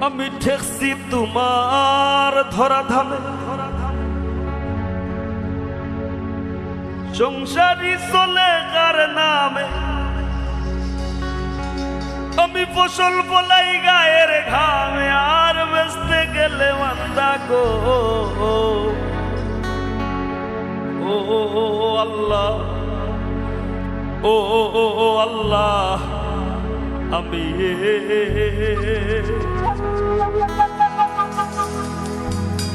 আমি ঠেকছি তোমার ধরা ধামে, সংসারী চলে কার নামে। আমি ফসল বলাই গায়ের ঘামে, আর বেচতে গেলে মান্দা গো। ও আল্লাহ, ও আল্লাহ,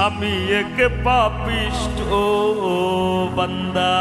আমি এক পাপিষ্ঠ বান্দা।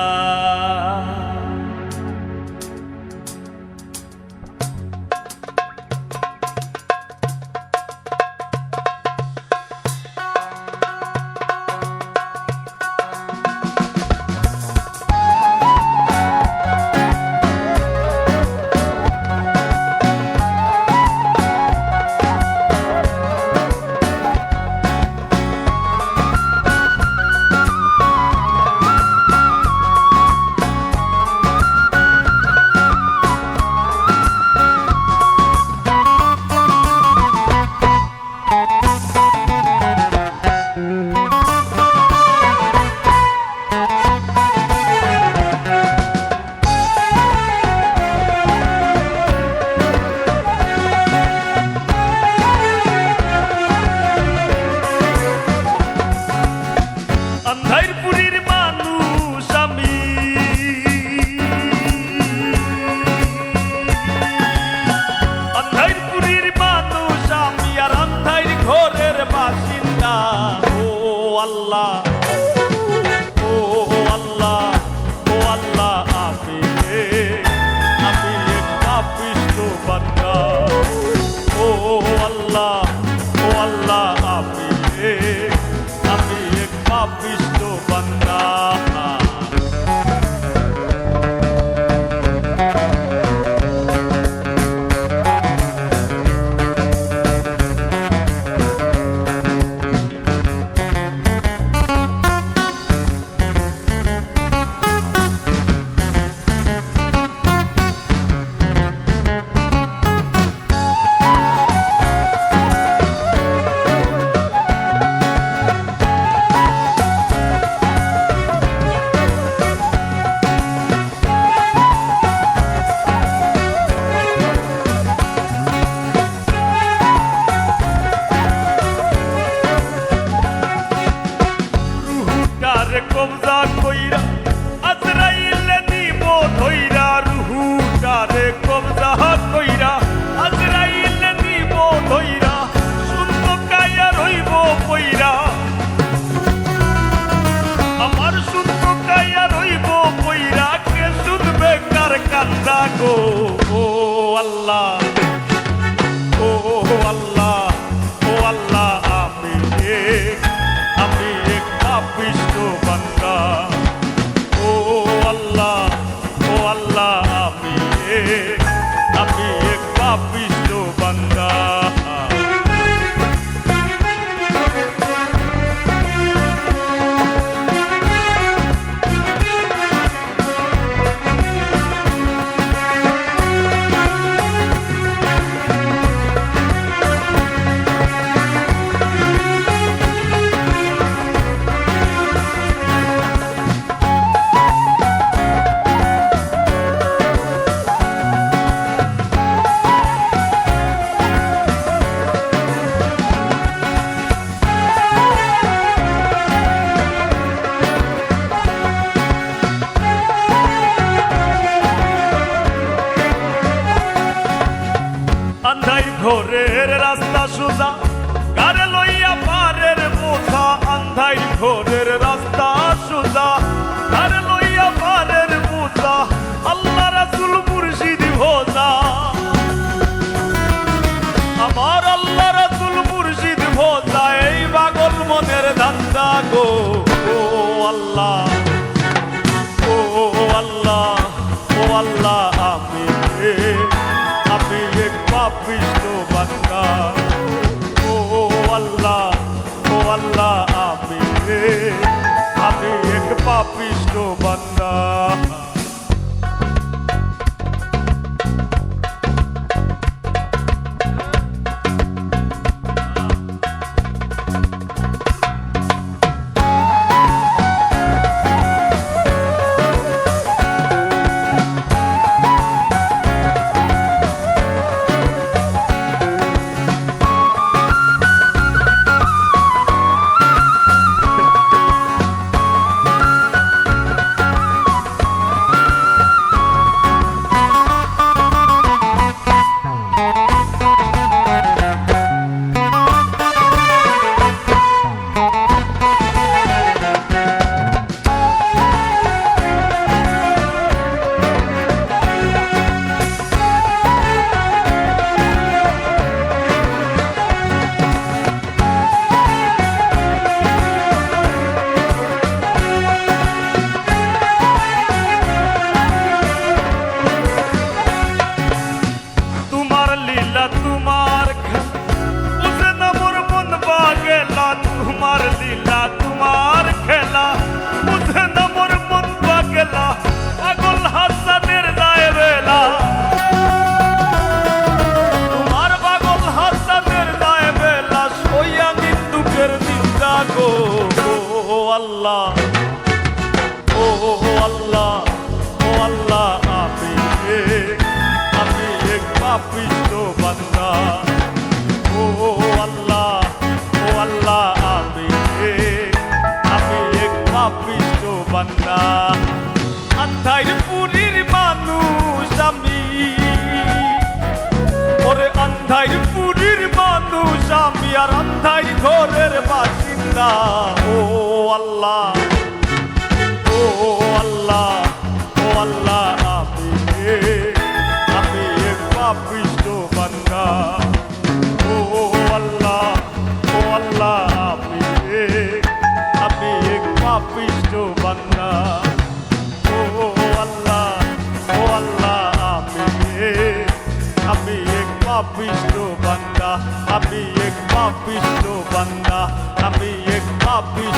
কবজা কইরা আজরাইলে নিব ধইরা, রুহুটারে কবজা কইরা আজরাইলে নিব ধইরা, শুনব কায়া রইব কইরা, আমার শুনব কায়া রইব কইরা, কে শুনবে কার কান্দা গো। ও আল্লাহ, ও আল্লাহ, ও আল্লাহ, আমি এক পাপিষ্ঠ বান্দা। ও আল্লাহ, ও আল্লাহ, আমি এক পাপিষ্ঠ বান্দা। ঘরের রাস্তা সোজা, কারে লইয়া পারের বোঝা। আন্ধাই ঘরের রাস্তা সোজা, কারে লইয়া পারের বোঝা। আল্লাহ রাসূল মুর্শিদ ভোজা, আমার আল্লাহ রাসূল মুর্শিদ ভোজা। এই পাগল মনের ধান্দা গো। ও আল্লাহ, ও আল্লাহ, ও আল্লাহ, আমি এক পাপিষ্ঠ বান্দা। ও আল্লাহ, ও আল্লাহ, আমি এক পাপিষ্ঠ বান্দা। আন্ধাইর পুরীর মানুষ আমি, ওরে আন্ধাইর পুরীর মানুষ আমি, আর আন্ধাই ঘরের বাসিন্দা। ও আল্লাহ, ও আল্লাহ, ও আল্লাহ, আমি এক পাপিষ্ঠ বান্দা। ও আল্লাহ, ও আল্লাহ, আমি এক পাপিষ্ঠ বান্দা। ও আল্লাহ, ও আল্লাহ, আমি এক পাপিষ্ঠ বান্দা, আমি এক পাপিষ্ঠ বান্দা, আমি এক পাপিষ্ঠ